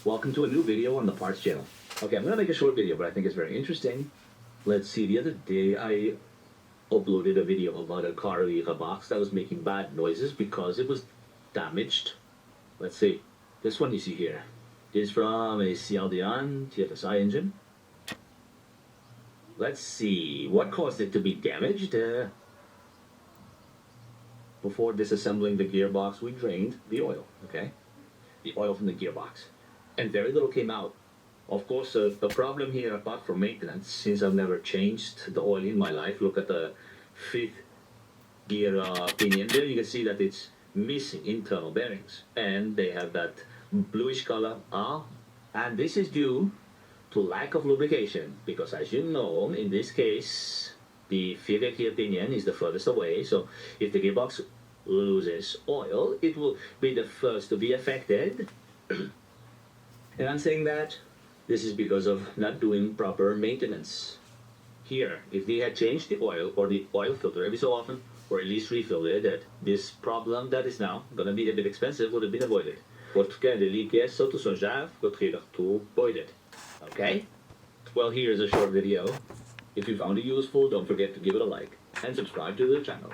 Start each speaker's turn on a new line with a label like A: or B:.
A: Welcome to a new video on the parts channel. Okay, I'm going to make a short video, but I think it's very interesting. Let's see, the other day I uploaded a video about a car gearbox that was making bad noises because it was damaged. Let's see, this one you see here is from a Seat Leon TFSI engine. Let's see, what caused it to be damaged? Before disassembling the gearbox, we drained the oil, okay? The oil from the gearbox. And very little came out. Of course, the problem here, apart from maintenance, since I've never changed the oil in my life, look at the fifth gear pinion there, you can see that it's missing internal bearings. And they have that bluish color. And this is due to lack of lubrication, because as you know, in this case, the fifth gear pinion is the furthest away, so if the gearbox loses oil, it will be the first to be affected. And I'm saying that this is because of not doing proper maintenance. Here, if they had changed the oil or the oil filter every so often, or at least refilled it, that this problem that is now going to be a bit expensive would have been avoided. Porque reliquia só tu sonjava, gotrira tu boided. Okay? Well, here's a short video. If you found it useful, don't forget to give it a like and subscribe to the channel.